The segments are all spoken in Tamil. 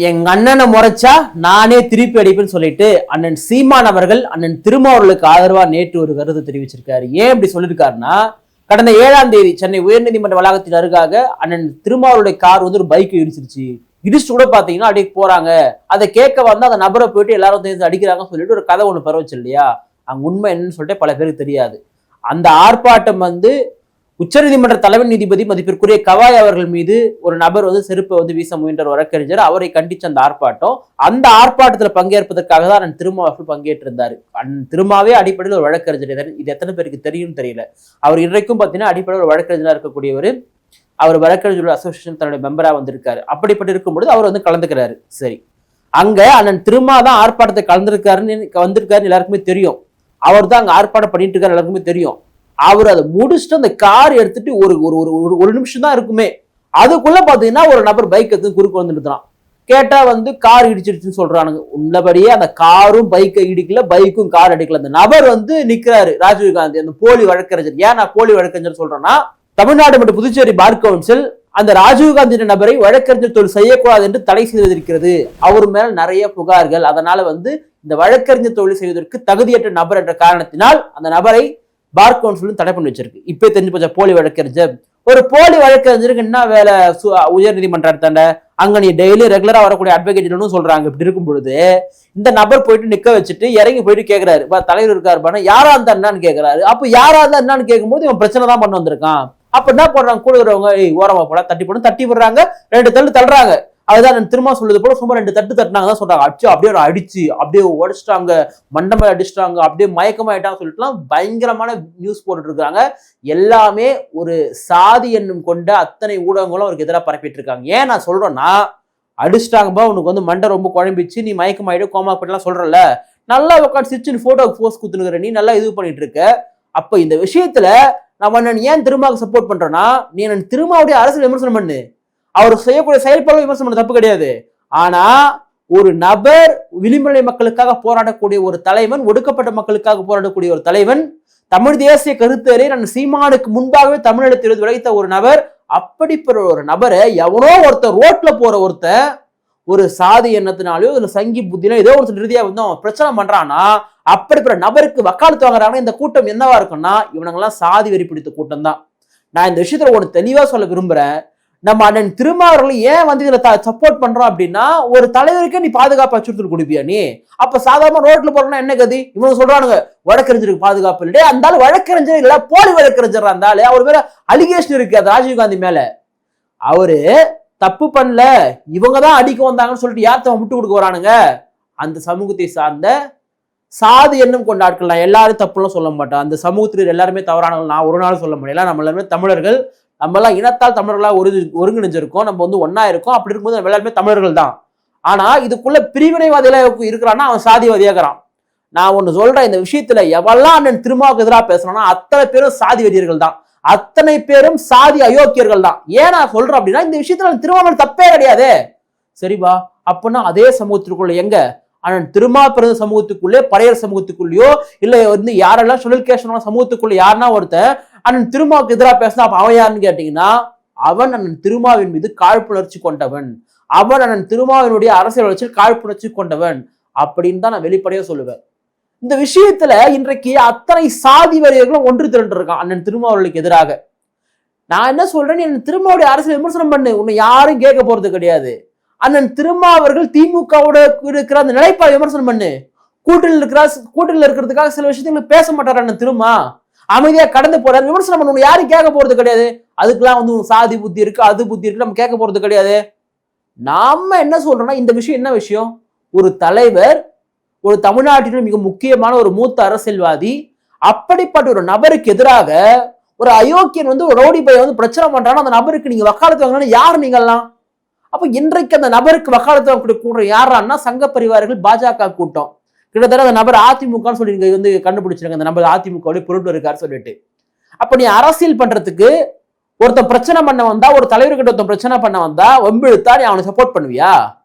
எங்க அண்ணனை முறைச்சா நானே திருப்பி அடிப்பேன்னு சொல்லிட்டு அண்ணன் சீமான் அவர்கள் அண்ணன் திருமாவர்களுக்கு ஆதரவா நேற்று ஒரு கருத்து தெரிவிச்சிருக்காரு. ஏன் இப்படி சொல்லியிருக்காருன்னா, கடந்த 7ஆம் தேதி சென்னை உயர்நீதிமன்ற வளாகத்தின் அருகாக அண்ணன் திருமாவளுடைய கார் வந்து ஒரு பைக் இடிச்சிருச்சு. இடிச்சு கூட பாத்தீங்கன்னா அப்படியே போறாங்க. அதை கேட்க வந்து அந்த நபரை போயிட்டு எல்லாரும் சேர்ந்து அடிக்கிறாங்கன்னு சொல்லிட்டு ஒரு கதை ஒண்ணு பரவச்சு இல்லையா? அங்க உண்மை என்னன்னு சொல்லிட்டு பல பேருக்கு தெரியாது. அந்த ஆர்ப்பாட்டம் வந்து உச்சநீதிமன்ற தலைமை நீதிபதி மதிப்பிற்குரிய கவாய் அவர்கள் மீது ஒரு நபர் வந்து செருப்பை வந்து வீச முயன்ற வழக்கறிஞர் அவரை கண்டிச்ச அந்த ஆர்ப்பாட்டத்துல பங்கேற்பதற்காக தான் அண்ணன் திருமா அவர்கள் பங்கேற்றிருந்தாரு. அண்ணன் திருமாவே அடிப்படையில் ஒரு வழக்கறிஞர். இது எத்தனை பேருக்கு தெரியும்னு தெரியல. அவர் இன்றைக்கும் பார்த்தீங்கன்னா அடிப்படையில் ஒரு வழக்கறிஞராக இருக்கக்கூடியவர். அவர் வழக்கறிஞர் அசோசியேஷன் தன்னுடைய மெம்பரா வந்திருக்காரு. அப்படிப்பட்டு இருக்கும்பொழுது அவர் வந்து கலந்துக்கிறாரு. சரி, அங்க அண்ணன் திருமா தான் ஆர்ப்பாட்டத்தை வந்திருக்காருன்னு எல்லாருக்குமே தெரியும். அவர் தான் அங்க ஆர்ப்பாட்டம் பண்ணிட்டு இருக்காரு, எல்லாருக்குமே தெரியும். அவர் அதை முடிச்சுட்டு அந்த கார் எடுத்துட்டு ஒரு நிமிஷம் தான் இருக்குமே, அதுக்குள்ள பாத்தீங்கன்னா ஒரு நபர் பைக் எடுத்து குறுக்கு வந்து நிறுத்துறான். கேட்டா வந்து கார் இடிச்சிருச்சுன்னு சொல்றானுங்க. உள்ளபடியே அந்த காரும் பைக்கை இடிக்கல, பைக்கும் கார் அடிக்கல. அந்த நபர் வந்து நிக்கிறாரு, ராஜீவ்காந்தி, அந்த போலி வழக்கறிஞர். ஏன் நான் போலி வழக்கறிஞர் சொல்றேன்னா, தமிழ்நாடு மற்றும் புதுச்சேரி பார் கவுன்சில் அந்த ராஜீவ்காந்தி நபரை வழக்கறிஞர் தொழில் செய்யக்கூடாது என்று தடை செய்திருக்கிறது. அவர் மேல நிறைய புகார்கள். அதனால வந்து இந்த வழக்கறிஞர் தொழில் செய்வதற்கு தகுதியற்ற நபர் என்ற காரணத்தினால் அந்த நபரை பார் கவுன்சிலும் தடை பண்ணி வச்சிருக்கு. இப்ப தெரிஞ்சு போச்சா போலி வழக்கறிஞர். ஒரு போலி வழக்கறிஞருக்கு என்ன வேலை? உயர் நீதிமன்றத்தாண்ட அங்க நீ டெய்லி ரெகுலரா வரக்கூடிய அட்வொகேட் சொல்றாங்க. இப்படி இருக்கும் பொழுது இந்த நபர் போயிட்டு நிக்க வச்சுட்டு இறங்கி போயிட்டு கேட்கிறாரு, தலைவர் இருக்காரு, யாரா இருந்தா என்னன்னு கேட்கிறாரு. அப்ப யாரா இருந்தா என்னன்னு கேட்கும்போது இவன் பிரச்சனை தான் பண்ண வந்திருக்கான். அப்ப என்ன பண்றாங்க? கூட இருக்கிறவங்க ஓரமா போல தட்டி விடுறாங்க, 2 தள்ளு தள்ளுறாங்க. அதுதான் திரும்ப சொல்லுது போல சும்மா 2 தட்டு தட்டினாங்க தான் சொல்றாங்க. அப்படியே அடிச்சு அப்படியே உடைச்சிட்டாங்க, மண்டமே அடிச்சிட்டாங்க, அப்படியே மயக்கமாயிட்டாங்க சொல்லிட்டுலாம் பயங்கரமான நியூஸ் போட்டுட்டு இருக்காங்க. எல்லாமே ஒரு சாதி எண்ணம் கொண்ட அத்தனை ஊடகங்களும் அவருக்கு எதிராக பரப்பிட்டு இருக்காங்க. ஏன் நான் சொல்றேன்னா, அடிச்சிட்டாங்கப்பா, உனக்கு வந்து மண்டை ரொம்ப குழம்பிச்சு, நீ மயக்கமாயிடு கோமா போயிட்டுலாம் சொல்றல, நல்லா உட்காந்து சிரிச்சுன்னு போட்டோ போஸ்ட் குத்துனுக்குற, நீ நல்லா இது பண்ணிட்டு இருக்க. அப்ப இந்த விஷயத்துல நம்ம ஏன் திருமாவுக்கு சப்போர்ட் பண்றோம்னா, நீ திருமாவுடைய அரசியல் விமர்சனம் பண்ணு, அவர் செய்யக்கூடிய செயல்பாடு விமர்சனம் பண்ண தப்பு கிடையாது. ஆனா ஒரு நபர் விளிம்புநிலை மக்களுக்காக போராடக்கூடிய ஒரு தலைவன், ஒடுக்கப்பட்ட மக்களுக்காக போராடக்கூடிய ஒரு தலைவன், தமிழ் தேசிய கருத்தரை நான் சீமானுக்கு முன்பாகவே தமிழகத்தில் விளைத்த ஒரு நபர், அப்படிப்பட்ட ஒரு நபரை எவனோ ஒருத்தர் ரோட்ல போற ஒருத்தர் ஒரு சாதி எண்ணத்தினாலயோ இல்ல சங்கி புத்தியில ஏதோ ஒரு ரீதியா வந்து அவன் பிரச்சனை பண்றான்னா, அப்படிப்பட்ட நபருக்கு வக்காலத்து வாங்குறாங்கன்னா இந்த கூட்டம் என்னவா இருக்கும்னா, இவனுங்கெல்லாம் சாதி வெறி பிடித்த கூட்டம் தான். நான் இந்த விஷயத்துல ஒன்று தெளிவா சொல்ல விரும்புறேன். நம்ம அண்ணன் திருமாவர்களை ஏன் வந்து இதுல சப்போர்ட் பண்றோம் அப்படின்னா, ஒரு தலைவருக்கே நீ பாதுகாப்பு அச்சுறுத்தல் கொடுப்பியா நீ? அப்ப சாதாரண ரோட்ல போறோம்னா என்ன கதி? இவங்க சொல்றானுங்க வழக்கறிஞருக்கு பாதுகாப்பு இல்லை. அந்த ஆளு வழக்கறிஞர் இல்ல, போலி வழக்கறிஞர். அந்த ஆளு அவர் மேல அலிகேஷன் இருக்கு அது ராஜீவ்காந்தி மேல. அவரு தப்பு பண்ணல, இவங்கதான் அடிக்க வந்தாங்கன்னு சொல்லிட்டு யார்த்த விட்டு கொடுக்க வரானுங்க? அந்த சமூகத்தை சார்ந்த சாதி எண்ணம் கொண்ட ஆட்கள். நான் எல்லாரும் தப்புலாம் சொல்ல மாட்டேன், அந்த சமூகத்தில் எல்லாருமே தவறானவங்க நான் ஒரு நாள் சொல்ல முடியல. நம்ம எல்லாருமே தமிழர்கள், நம்ம எல்லாம் இனத்தால் தமிழர்களா ஒருங்கிணைஞ்சிருக்கோம், நம்ம வந்து ஒன்னா இருக்கோம். அப்படி இருக்கும்போது நம்ம எல்லாருமே தமிழர்கள் தான். ஆனா இதுக்குள்ள பிரிவினைவாதிகளா இருக்கிறான்னா அவன் சாதிவாதியாகிறான். நான் ஒண்ணு சொல்றேன், இந்த விஷயத்துல எவெல்லாம் அண்ணன் திருமாவுக்கு எதிராக பேசுறான்னா அத்தனை பேரும் சாதி வெறியர்கள் தான், அத்தனை பேரும் சாதி அயோக்கியர்கள் தான். ஏன் நான் சொல்றேன் அப்படின்னா, இந்த விஷயத்துல திருமாவளவன் தப்பே கிடையாது. சரிபா, அப்படின்னா அதே சமூகத்திற்குள்ள எங்க அண்ணன் திருமா பிறந்த சமூகத்துக்குள்ளே, பறையர் சமூகத்துக்குள்ளேயோ இல்ல வந்து யாரெல்லாம் சுழல்கேசன சமூகத்துக்குள்ள யாருன்னா ஒருத்தன் அண்ணன் திருமாவுக்கு எதிராக பேசினா அப்ப அவன் யாருன்னு கேட்டீங்கன்னா, அவன் அண்ணன் திருமாவின் மீது காழ்ப்புணர்ச்சி கொண்டவன், அவன் அண்ணன் திருமாவினுடைய அரசியல் வளர்ச்சியில் காழ்ப்புணர்ச்சி கொண்டவன் அப்படின்னு தான் நான் வெளிப்படையா சொல்லுவேன். இந்த விஷயத்துல இன்றைக்கு அத்தனை சாதி வரியர்களும் ஒன்று திரண்டு இருக்கான் அண்ணன் திருமாவர்களுக்கு எதிராக. நான் என்ன சொல்றேன், அண்ணன் திருமாவுடைய அரசியல் விமர்சனம் பண்ணு, உன்னை யாரும் கேட்க போறது கிடையாது. அண்ணன் திருமாவர்கள் திமுகவோட இருக்கிற அந்த நிலைப்பாடு விமர்சனம் பண்ணு. கூட்டணியில் இருக்கிறதுக்காக சில விஷயத்துல பேச மாட்டார் அண்ணன் திருமா, அமைதியா கடந்து போறாரு, விமர்சனம் பண்ண யாரும் கேட்க போறது கிடையாது. அதுக்கெல்லாம் வந்து சாதி புத்தி இருக்கு, அது புத்தி இருக்கு, நம்ம கேட்க போறது கிடையாது. நாம என்ன சொல்றோம்னா, இந்த விஷயம் என்ன விஷயம்? ஒரு தலைவர், ஒரு தமிழ்நாட்டில் மிக முக்கியமான ஒரு மூத்த அரசியல்வாதி, அப்படிப்பட்ட ஒரு நபருக்கு எதிராக ஒரு அயோக்கியன் வந்து ஒரு ரவுடி பையன் வந்து பிரச்சனை பண்றான்னா, அந்த நபருக்கு நீங்க வக்காலத்து வாங்கினா யார் நீங்கெல்லாம்? அப்ப இன்றைக்கு அந்த நபருக்கு வக்காலத்து வாங்கக்கூடிய கூட்டம் யாரான்னா சங்க பரிவார்கள், பாஜக கூட்டம். கிட்டத்தட்ட அந்த நபர் அதிமுகன்னு சொல்லி நீங்க வந்து கண்டுபிடிச்சிருங்க, அந்த நபர் அதிமுக பொருள் இருக்காரு சொல்லிட்டு. அப்ப நீ அரசியல் பண்றதுக்கு ஒருத்தன் பிரச்சனை பண்ண வந்தா, ஒரு தலைவர்கிட்ட ஒருத்தன் பிரச்சனை பண்ண வந்தா வம்பிழுத்தா நீ அவனை சப்போர்ட் பண்ணுவியா?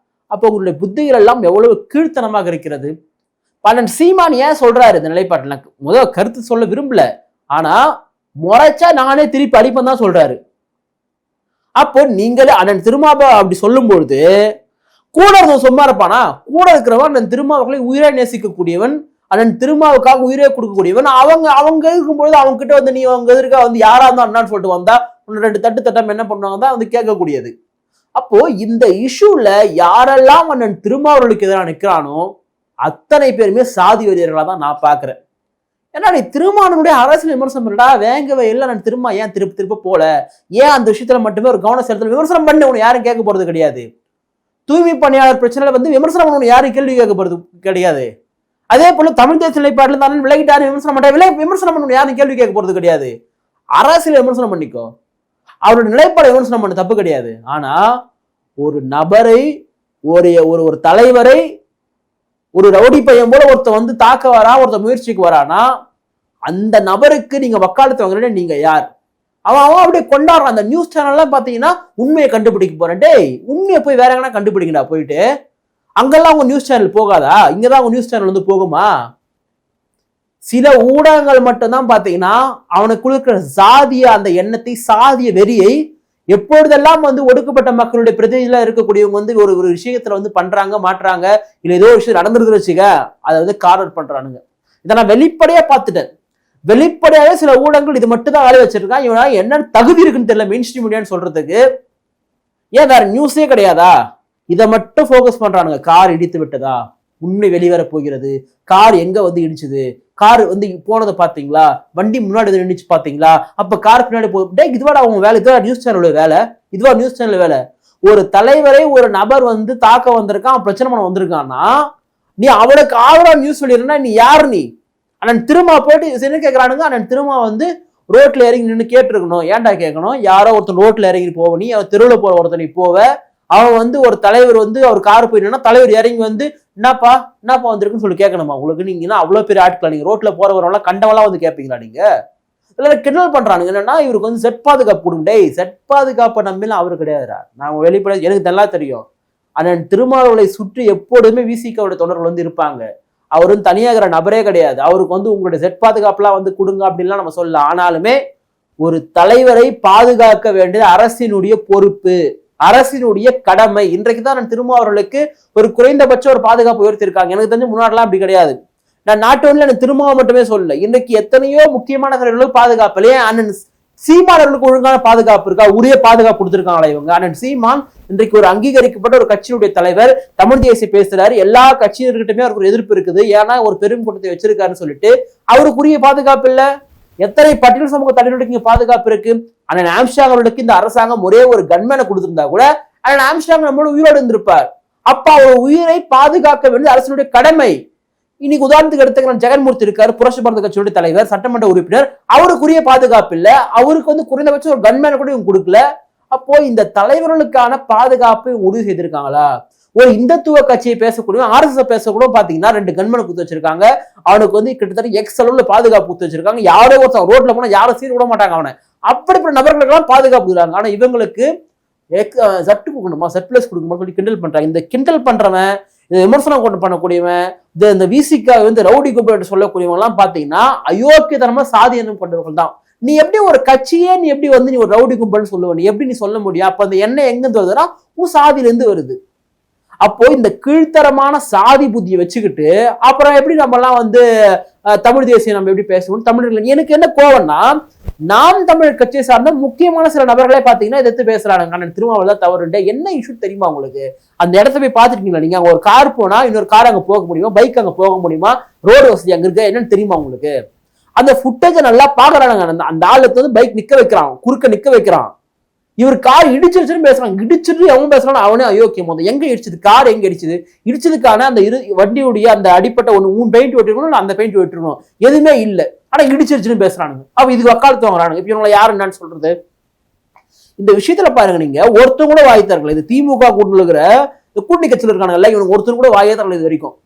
அப்ப உங்களுடைய புத்திகள் எல்லாம் எவ்வளவு கீழ்த்தனமாக இருக்கிறது. பலன் சீமான் ஏன் சொல்றாரு இந்த நிலைப்பாட்டில்? முதல் கருத்து சொல்ல விரும்பல, ஆனா முறைச்சா நானே திருப்பி அடிப்பேன் தான் சொல்றாரு. அப்போ நீங்களே அண்ணன் திருமாவை அப்படி சொல்லும் பொழுது கூட இருந்தவன் சும்மா இருப்பானா? கூட இருக்கிறவன் அண்ணன் திருமாவர்களை உயிரை நேசிக்கக்கூடியவன், அண்ணன் திருமாவுக்காக உயிரை கொடுக்கக்கூடியவன். அவங்க இருக்கும்பொழுது அவங்க கிட்ட வந்து நீ அவங்க எதிர்க்க வந்து யாரா இருந்தா அண்ணான்னு சொல்லிட்டு வந்தா உன்னை 2 தட்டு தட்டம் என்ன பண்ணுவாங்க தான் வந்து கேட்கக்கூடியது. அப்போ இந்த இஷ்யூல யாரெல்லாம் அண்ணன் திருமாவர்களுக்கு எதிராக நிற்கிறானோ அத்தனை பேருமே சாதி வெறியர்களா தான் நான் பாக்குறேன். ஏன்னா நீ திருமாவனுடைய அரசியல் விமர்சனம் பண்ணா வேங்கவே இல்லை. நான் திரும்ப ஏன் திருப்ப போல, ஏன் அந்த விஷயத்துல மட்டுமே ஒரு கவனம் செலுத்தல? விமர்சனம் பண்ண உனக்கு யாரும் கேட்க போறது கிடையாது. தூய்மை பணியாளர் பிரச்சனையில வந்து விமர்சனம் பண்ண யாரும் கேள்வி கேட்க போறது கிடையாது. அதே போல தமிழ் தேசிய நிலைப்பாடுல தான் விலகிட்டாரு விமர்சனம் பண்ண விமர்சனம் பண்ண யாரும் கேள்வி கேட்க போறது கிடையாது. அரசியல் விமர்சனம் பண்ணிக்கோ, அவருடைய நிலைப்பாடு விமர்சனம் பண்ண தப்பு கிடையாது. ஆனா ஒரு நபரை, ஒரு தலைவரை, ஒரு ரவுடி பையன் போல ஒருத்தர் வந்து தாக்க வரா, ஒருத்தர் முயற்சிக்கு வரானா அந்த நபருக்கு நீங்க வக்காலத்து வாங்குறீங்க, நீங்க யார்? அவன் அப்படியே கொண்டாடுறான். அந்த நியூஸ் சேனல்லாம் பாத்தீங்கன்னா உண்மையை கண்டுபிடிக்க போறேன். டேய், உண்மையை போய் வேற எங்கன்னா கண்டுபிடிக்கடா. போயிட்டு அங்கெல்லாம் உங்க நியூஸ் சேனல் போகாதா? இங்கதான் உங்க நியூஸ் சேனல் வந்து போகுமா? சில ஊடகங்கள் மட்டும்தான் பாத்தீங்கன்னா அவனுக்குள்ள இருக்கிற சாதிய அந்த எண்ணத்தை, சாதிய வெறியை எப்பொழுதெல்லாம் வந்து ஒடுக்கப்பட்ட மக்களுடைய பிரதிநிதிகளா இருக்கக்கூடியவங்க வந்து ஒரு விஷயத்துல வந்து பண்றாங்க மாற்றாங்க, இல்ல ஏதோ ஒரு விஷயம் நடந்துருதுன்னு வச்சுக்க, அதை வந்து கார்னர் பண்றானுங்க. இதை நான் வெளிப்படையா பார்த்துட்டேன். வெளிப்படையாவே சில ஊடகங்கள் இது மட்டும் தான் வேலை வச்சிருக்கான். இவனா என்ன தகுதி இருக்குன்னு தெரியல மெயின் ஸ்ட்ரீம் மீடியான்னு சொல்றதுக்கு. ஏன் வேற நியூஸே கிடையாதா? இதை மட்டும் போக்கஸ் பண்றானுங்க. கார் இடித்து விட்டதா, உண்மை வெளிவர போகிறது, கார் எங்க வந்து இடிச்சுது, கார் வந்து போனதை பாத்தீங்களா, வண்டி முன்னாடி நின்றுச்சு பாத்தீங்களா, அப்ப கார் பின்னாடி போய் இதுவாடா அவங்க வேலை, இதுவா நியூஸ் சேனலோட வேலை, இதுவா நியூஸ் சேனல் வேலை. ஒரு தலைவரை ஒரு நபர் வந்து தாக்க வந்திருக்கான், பிரச்சனை பண்ண வந்திருக்கான்னா நீ அவனுக்கு ஆதரவா நியூஸ் சொல்லிடுறா, நீ யாரு? நீ அண்ணன் திருமா போயிட்டு என்ன கேட்கறானுங்க? அண்ணன் திருமா வந்து ரோட்ல இறங்கி நின்று கேட்டுருக்கணும். ஏன்டா கேட்கணும்? யாரோ ஒருத்தன் ரோட்ல இறங்கி போவ, நீ அவன் தெருவில் போற ஒருத்தனை போவ, அவன் வந்து ஒரு தலைவர் வந்து அவர் கார் போயிட்டா தலைவர் இறங்கி வந்து என்னப்பா வந்திருக்குன்னு சொல்லி கேட்கணுமா உங்களுக்கு? நீங்க அவ்வளவு பெரிய ஆட்கள், நீங்க ரோட்ல போறவரெல்லாம் கண்டவெல்லாம் வந்து கேட்பீங்களா? நீங்க இல்ல கிண்டல் பண்றானுங்க. என்னன்னா இவருக்கு வந்து செட் பாதுகாப்பு கொடுங்க. டேய், செட் பாதுகாப்பை நம்பிலாம் அவரு கிடையாதுடா. நான் வெளிப்பட எனக்கு நல்லா தெரியும். அண்ணன் திருமாவளவனை சுற்றி எப்போதுமே விசிகாவுடைய தொண்டர்கள் வந்து இருப்பாங்க. அவர் வந்து தனியாகிற நபரே கிடையாது. அவருக்கு வந்து உங்களுடைய செட் பாதுகாப்புலாம் வந்து கொடுங்க அப்படின்லாம் நம்ம சொல்லலாம். ஆனாலுமே ஒரு தலைவரை பாதுகாக்க வேண்டியது அரசினுடைய பொறுப்பு, அரசினுடைய கடமை. இன்றைக்கு தான் நான் திருமாவர்களுக்கு ஒரு குறைந்தபட்ச ஒரு பாதுகாப்பு உயர்த்திருக்காங்க. எனக்கு தெரிஞ்ச முன்னாடிலாம் அப்படி கிடையாது. நான் நாட்டு ஒன்றில் எனக்கு திருமாவை மட்டுமே சொல்லல, இன்றைக்கு எத்தனையோ முக்கியமான தலைவர்களுக்கு பாதுகாப்பு இல்லையே. அண்ணன் சீமானவர்களுக்கு ஒழுங்கான பாதுகாப்பு இருக்கா? உரிய பாதுகாப்பு கொடுத்திருக்காங்களா இவங்க? அண்ணன் சீமான் இன்றைக்கு ஒரு அங்கீகரிக்கப்பட்ட ஒரு கட்சியினுடைய தலைவர், தமிழ் தேசிய பேசுறாரு, எல்லா கட்சியினர்கிட்டயுமே அவருக்கு ஒரு எதிர்ப்பு இருக்குது. ஏன்னா ஒரு பெரும் கூட்டத்தை வச்சிருக்காருன்னு சொல்லிட்டு அவருக்குரிய பாதுகாப்பு இல்ல. எத்தனை பட்டியல் சமூக தலைவர்களுக்கு இங்க பாதுகாப்பு இருக்கு? அண்ணன் ஆம்ஸ்ட்ராங் அவர்களுக்கு இந்த அரசாங்கம் ஒரே ஒரு கன்மேனை கொடுத்திருந்தா கூட அண்ணன் ஆம்ஸ்ட்ராங் நம்மளோட உயிரோடு இருந்திருப்பார். அப்ப அவர் உயிரை பாதுகாக்க வேண்டியது அரசினுடைய கடமை. இன்னைக்கு உதாரணத்துக்கு எடுத்துக்கிற ஜெகன்மூர்த்தி இருக்காரு, புரட்சி பாரத கட்சியுடைய தலைவர், சட்டமன்ற உறுப்பினர், அவருக்குரிய பாதுகாப்பு இல்ல. அவருக்கு வந்து குறைந்தபட்சம் ஒரு கன்மேனை கூட இவங்க கொடுக்கல. அப்போ இந்த தலைவர்களுக்கான பாதுகாப்பு உறுதி செய்திருக்காங்களா? ஒரு இந்துத்துவ கட்சியை பேசக்கூடிய RSS பேசக்கூட பாத்தீங்கன்னா 2 கன்மனை குத்து வச்சிருக்காங்க. அவனுக்கு வந்து கிட்டத்தட்ட எக்ஸ் அளவுல பாதுகாப்பு குத்து வச்சிருக்காங்க. யாரோ ஒருத்தன் ரோட்ல போனா யாரும் சீர் விட மாட்டாங்க அவனை. அப்படிப்பட்ட நபர்களுக்கெல்லாம் பாதுகாப்பு கொடுக்குறாங்க. ஆனா இவங்களுக்கு சட்டு கொடுக்கணுமா, சர்ப்ளஸ் கொடுக்கணுமா சொல்லி கிண்டல் பண்றாங்க. இந்த கிண்டல் பண்றவன், இந்த விமர்சனம் கொண்டு பண்ணக்கூடியவன், இந்த விசிகா வந்து ரவுடி கும்பல் சொல்லக்கூடியவங்க எல்லாம் பாத்தீங்கன்னா அயோக்கியத்தனமா சாதி எண்ணம் கொண்டவர்கள் தான். நீ எப்படி ஒரு கட்சியே நீ எப்படி வந்து நீ ஒரு ரவுடி கும்பல்னு சொல்லுவ? நீ எப்படி நீ சொல்ல முடியும்? அப்ப அந்த எண்ணெய் எங்கிருந்து வருதுன்னா உன் சாதியில இருந்து வருது. அப்போ இந்த கீழ்த்தரமான சாதி புத்தியை வச்சுக்கிட்டு அப்புறம் எப்படி நம்ம எல்லாம் வந்து தமிழ் தேசியம் நம்ம எப்படி பேசணும்? தமிழர்கள் எனக்கு என்ன கோவம்னா, நாம் தமிழர் கட்சியை சார்ந்த முக்கியமான சில நபர்களே பாத்தீங்கன்னா எதிர்த்து பேசுறாங்க. அண்ணன் திருமாவளவன் தவறுண்ட என்ன இஷ்யூ தெரியுமா உங்களுக்கு? அந்த இடத்த போய் பாத்துருக்கீங்களா நீங்க? அங்க ஒரு கார் போனா இன்னொரு கார் அங்க போக முடியுமா? பைக் அங்க போக முடியுமா? ரோடு வசதி அங்க இருக்கு என்னன்னு தெரியுமா உங்களுக்கு? அந்த ஃபுட்டேஜை நல்லா பாக்குறாங்க. அந்த ஆளுக்கு வந்து பைக் நிக்க வைக்கிறான், குறுக்க நிக்க வைக்கிறான். இவர் கார் இடிச்சிருச்சுன்னு பேசுறாங்க. இடிச்சிட்டு அவன் பேசுறான், அவனே அயோக்கியம். எங்க இடிச்சது? கார் எங்க இடிச்சது? இடிச்சதுக்கான அந்த வண்டியுடைய அந்த அடிப்பட்ட ஒண்ணு பெயிண்ட் வெட்டிருக்கணும், அந்த பெயிண்ட் வெட்டிருக்கணும், எதுவுமே இல்லை. ஆனா இடிச்சிருச்சுன்னு பேசுறானுங்க. அப்ப இதுக்கு வக்காலத்து வாங்குறானுங்க. இப்ப இவங்களை யாரு என்னன்னு சொல்றது? இந்த விஷயத்துல பாருங்க, நீங்க ஒருத்தர் கூட வாய் தரல. இது திமுக கூட்டுகிற இந்த கூட்டணி கட்சியில் இருக்கானுங்கல்ல, இவனுக்கு ஒருத்தர் கூட வாயே தரல இது வரைக்கும்.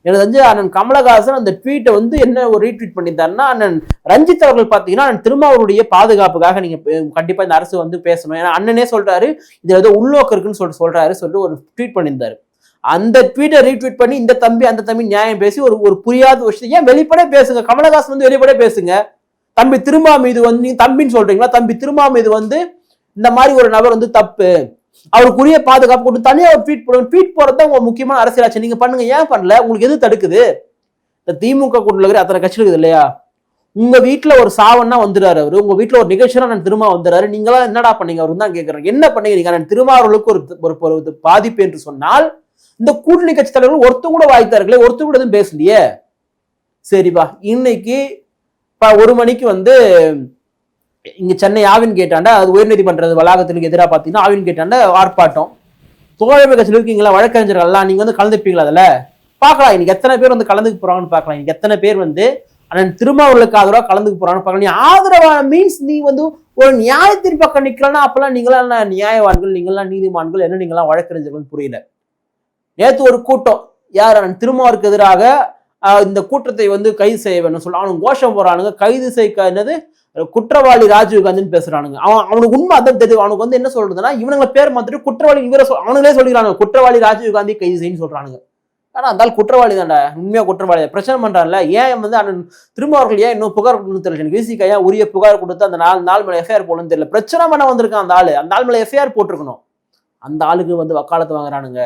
எனக்கு தெரிஞ்சு அண்ணன் கமலஹாசன் அந்த ட்வீட்டை வந்து என்ன ஒரு ரீட்வீட் பண்ணியிருந்தாருன்னா, அண்ணன் ரஞ்சித் அவர்கள் பார்த்தீங்கன்னா அண்ணன் திருமாவளுடைய பாதுகாப்புக்காக நீங்க கண்டிப்பா இந்த அரசு வந்து பேசணும். ஏன்னா அண்ணனே சொல்றாரு இதுல ஏதோ உள்நோக்கம் இருக்குன்னு சொல்லிட்டு ஒரு ட்வீட் பண்ணியிருந்தாரு. அந்த ட்வீட்டை ரீட்வீட் பண்ணி இந்த தம்பி அந்த தம்பி நியாயம் பேசி ஒரு புரியாத விஷயம் ஏன் வெளிப்பட பேசுங்க. கமலஹாசன் வந்து வெளிப்பட பேசுங்க. தம்பி திருமா மீது வந்து நீங்க தம்பின்னு சொல்றீங்களா? தம்பி திருமா மீது வந்து இந்த மாதிரி ஒரு நபர் வந்து தப்பு, அவருக்குரிய பாதுகாப்பு கொண்டு தனியா ஒரு ட்வீட் போடுங்க. ட்வீட் போறது உங்க முக்கியமான அரசியலாச்சு, நீங்க பண்ணுங்க. ஏன் பண்ணல? உங்களுக்கு எது தடுக்குது? இந்த திமுக கூட்டத்தில் அத்தனை கட்சி இருக்குது இல்லையா? உங்க வீட்டுல ஒரு சாவன்னா வந்துடுறாரு அவரு, உங்க வீட்டுல ஒரு நிகழ்ச்சியா நான் திரும்ப வந்துடுறாரு, நீங்களா என்னடா பண்ணீங்க அவரு தான் கேட்கறேன். என்ன பண்ணீங்க நீங்க? நான் திருமாவர்களுக்கு ஒரு பாதிப்பு என்று சொன்னால் இந்த கூட்டணி கட்சி தலைவர்கள் ஒருத்தர் கூட வாய்த்தார்களே, ஒருத்தர் கூட எதுவும் பேசலையே. சரிப்பா, இன்னைக்கு 1 மணிக்கு வந்து இங்க சென்னை ஆவின் கேட்டாண்ட, அது உயர்நீதிமன்ற வளாகத்திற்கு எதிராக பாத்தீங்கன்னா ஆவின் கேட்டாண்ட ஆர்ப்பாட்டம். தோழமை கட்சியில் இருக்கீங்களா, வழக்கறிஞர்கள்லாம் நீங்க வந்து கலந்துப்பீங்களா? அதுல பாக்கலாம் இன்னைக்கு எத்தனை பேர் வந்து கலந்துக்கு போறாங்கன்னு பாக்கலாம். இன்னைக்கு எத்தனை பேர் வந்து அண்ணன் திருமாவர்களுக்கு ஆதரவா கலந்துக்கு போறான்னு பாக்கலாம். நீ ஆதரவா மீன்ஸ் நீ வந்து ஒரு நியாயத்தின் பக்கம் நிக்கிறனா, அப்பெல்லாம் நீங்களாம் நியாயவான்கள், நீங்களாம் நீதிமான்கள், என்ன நீங்களாம் வழக்கறிஞர்கள் புரியல. நேத்து ஒரு கூட்டம், யார் அண்ணன் திருமாவருக்கு எதிராக இந்த கூட்டத்தை வந்து கைது செய்ய வேண்டும் சொல்ல அவனுக்கு கோஷம் போறானுங்க. கைது செய்ய என்னது குற்றவாளி ராஜீவ் காந்தின்னு பேசுறானுங்க. அவனுக்கு உண்மை அதான் தெரியும். அவனுக்கு வந்து என்ன சொல்றதுன்னா, இவனுங்களை பேர் மாத்திட்டு குற்றவாளி இவரை அவனுங்களே சொல்லிக்கிறானுங்க, குற்றவாளி ராஜீவ் காந்தி கைது செய்யு சொல்றானுங்க. ஆனா அந்த குற்றவாளி தான்டா, உண்மையா குற்றவாளி. பிரச்சனை பண்றான்ல, ஏன் வந்து அண்ணன் திருமாவர்கள் ஏன் இன்னும் புகார் கொடுன்னு தெரியல. எனக்கு விசிகா ஏன் உரிய புகார் கொடுத்து அந்த 4 நாள் மேல எஃப்ஐஆர் போடணும்னு தெரியல. பிரச்சனை பண்ண வந்திருக்கான் அந்த ஆளு, அந்த ஆள் மேல எஃப்ஐஆர் போட்டிருக்கணும். அந்த ஆளுக்கு வந்து வக்காலத்து வாங்குறானுங்க.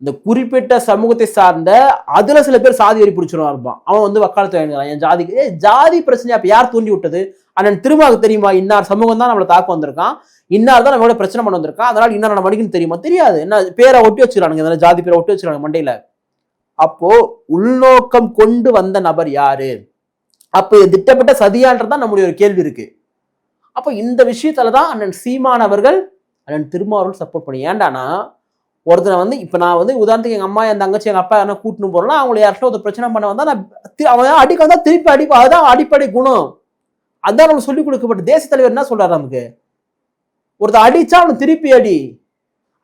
இந்த குறிப்பிட்ட சமூகத்தை சார்ந்த அதுல சில பேர் சாதி வரி பிடிச்சிருவா இருப்பான், அவன் வந்து வக்காலத்து வாங்கிக்கிறான் என் ஜாதிக்கு. ஜாதி பிரச்சனை அப்ப யார் தூண்டி விட்டது? அண்ணன் திருமாவுக்கு தெரியுமா இன்னார் சமூகம் தான் நம்மளை தாக்க வந்திருக்கான், இன்னார் தான் நம்மளோட பிரச்சனை பண்ண வந்திருக்கான், அதனால இன்னார் நம்ம மணிக்குன்னு தெரியுமா? தெரியாது. என்ன பேரை ஒட்டி வச்சுக்கிறானுங்க, ஜாதி பேரை ஒட்டி வச்சுக்கிறாங்க மண்டையில. அப்போ உள்நோக்கம் கொண்டு வந்த நபர் யாரு? அப்ப இது திட்டப்பட்ட சதியான்றதான் நம்முடைய ஒரு கேள்வி இருக்கு. அப்ப இந்த விஷயத்துலதான் அண்ணன் சீமான் அவர்கள் அண்ணன் திருமாவர்கள் சப்போர்ட் பண்ணி. ஏண்டானா ஒருத்தனை வந்து இப்ப நான் வந்து உதாரணத்துக்கு எங்க அம்மா என் தங்கச்சி எங்க அப்பா என்ன கூட்டணும் போறோம்னா அவங்களை யார்கிட்ட ஒரு பிரச்சனை பண்ண வந்தா நான் அவன் அடிக்க வந்தா திருப்பி அடிப்பா. அதுதான் அடிப்படை குணம். அதான் நமக்கு சொல்லிக் கொடுக்கப்பட்ட. தேசிய தலைவர் என்ன சொல்றாரு நமக்கு? ஒருத்தர் அடிச்சா அவனை திருப்பி அடி.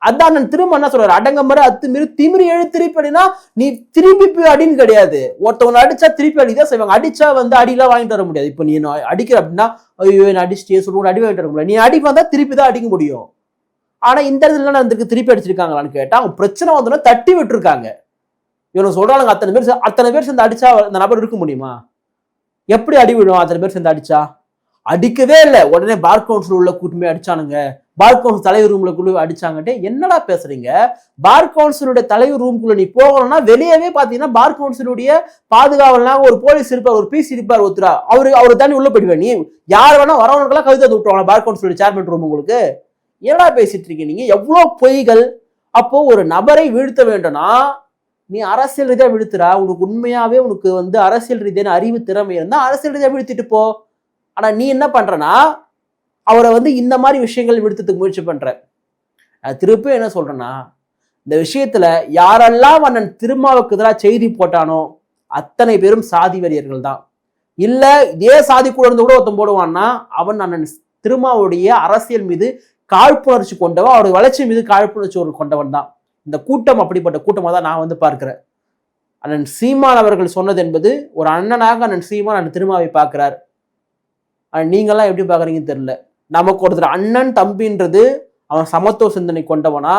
அதான் நான் திரும்ப என்ன சொல்றாரு? அடங்க மாதிரி அத்துமீறி திமிரி எழு திருப்பி அடினா நீ திருப்பி அடின்னு கிடையாது. ஒருத்தவங்க அடிச்சா திருப்பி அடிதான் செய்வாங்க. அடிச்சா வந்து அடியெல்லாம் வாங்கிட்டு வர முடியாது. இப்ப நீ அடிக்கிற அப்படின்னா ஐயோ என்ன அடிச்சுட்டே சொல்லுவோம், அடி வாங்கிட்டு வர முடியாது. நீ அடி வந்தா திருப்பி தான் அடிக்க முடியும். ஆனா இந்த இடத்துல வந்துருக்கு திருப்பி அடிச்சிருக்காங்களான்னு கேட்டா அவங்க பிரச்சனை வந்தோன்னா தட்டி விட்டுருக்காங்க. இவனுக்கு சொல்றாங்க அத்தனை பேர் சேர்ந்து அடிச்சா அந்த நபர் இருக்க முடியுமா? எப்படி அடி விடும் அத்தனை பேர் சேர்ந்து அடிச்சா? அடிக்கவே இல்லை. உடனே பார் கவுன்சில் உள்ள கூட்டமே அடிச்சானுங்க, பார் கவுன்சில் தலைவர் ரூம்ல குழு அடிச்சாங்கட்டே. என்னடா பேசுறீங்க? பார் கவுன்சிலுடைய தலைவர் ரூம்குள்ள நீ போகணும்னா வெளியவே பாத்தீங்கன்னா பார் கவுன்சிலுடைய பாதுகாவலாம் ஒரு போலீஸ் இருப்பார், ஒரு பிசி இருப்பார், ஒருத்தரா அவரு தாண்டி உள்ள போயிடுவேன். நீ யார் வேணா வரவனுக்கெல்லாம் கவிதை விட்டுருவாங்க பார் கவுன்சிலுடைய சேர்மன் ரூம். உங்களுக்கு என்னடா பேசிட்டு இருக்கீங்க நீங்க? எவ்வளவு பொய்கள். அப்போ ஒரு நபரை வீழ்த்த வேண்டும்னா நீ அரசியல் ரீதியா வீழ்த்துறா. உனக்கு உண்மையாவே உனக்கு வந்து அரசியல் ரீதியான அறிவு திறமை இருந்தா அரசியல் ரீதியா வீழ்த்திட்டு போ. ஆனா நீ என்ன பண்றனா அவரை வந்து இந்த மாதிரி விஷயங்கள் விடுத்ததுக்கு முயற்சி பண்ற. திருப்பி என்ன சொல்றேன்னா, இந்த விஷயத்துல யாரெல்லாம் அண்ணன் திருமாவுக்கு எதிராக செய்தி போட்டானோ அத்தனை பேரும் சாதி வெறியர்கள் தான். இல்ல இதே சாதி கூட இருந்து கூட ஒருத்தன் போடுவான்னா அவன் அண்ணன் திருமாவுடைய அரசியல் மீது காழ்ப்புணர்ச்சி கொண்டவன், அவருடைய வளர்ச்சி மீது காழ்ப்புணர்ச்சி ஒரு கொண்டவன் தான். இந்த கூட்டம் அப்படிப்பட்ட கூட்டமாக தான் நான் வந்து பார்க்கிறேன். அண்ணன் சீமான் அவர்கள் சொன்னது என்பது ஒரு அண்ணனாக அண்ணன் சீமான் அண்ணன் திருமாவை பார்க்கிறார். நீங்கெல்லாம் எப்படி பார்க்குறீங்கன்னு தெரியல. நமக்கு ஒருத்தர் அண்ணன் தம்பின்றது அவன் சமத்துவ சிந்தனை கொண்டவனா,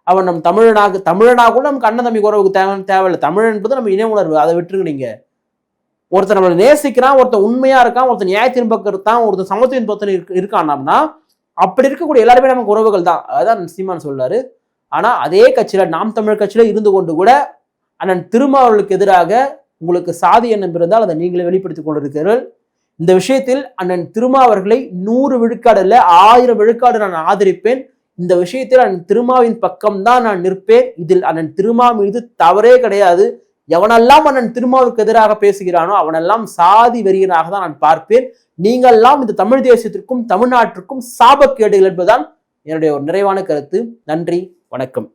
அவன் நம் தமிழனாக கூட நமக்கு அண்ணன் தம்பி உறவுக்கு தேவையில்லை. தமிழ் என்பது நம்ம இன உணர்வு, அதை விட்டுருங்க. நீங்க ஒருத்தர் நம்மளை நேசிக்கிறான், ஒருத்தர் உண்மையா இருக்கான், ஒருத்தர் நியாயத்தின் பக்கம் இருக்கான், ஒருத்தர் சமத்துவின் பக்கம் இருக்கான்னா அப்படி இருக்கக்கூடிய எல்லாருமே நமக்கு உறவுகள் தான். அதான் சீமான் சொல்றாரு. ஆனா அதே கட்சியில நாம் தமிழ் கட்சியில இருந்து கொண்டு கூட அண்ணன் திருமாவர்களுக்கு எதிராக உங்களுக்கு சாதி எண்ணம் இருந்தால் அதை நீங்களே வெளிப்படுத்திக் கொண்டிருக்கிறீர்கள். இந்த விஷயத்தில் அண்ணன் திருமாவர்களை 100 விழுக்காடு இல்ல 1000 விழுக்காடு நான் ஆதரிப்பேன். இந்த விஷயத்தில் அண்ணன் திருமாவின் பக்கம்தான் நான் நிற்பேன். இதில் அண்ணன் திருமா மீது தவறே கிடையாது. எவனெல்லாம் அண்ணன் திருமாவுக்கு எதிராக பேசுகிறானோ அவனெல்லாம் சாதி வெறியனாக தான் நான் பார்ப்பேன். நீங்கள்லாம் இந்த தமிழ் தேசியத்திற்கும் தமிழ்நாட்டிற்கும் சாபக்கேடுகள் என்பதுதான் என்னுடைய ஒரு நிறைவான கருத்து. நன்றி, வணக்கம்.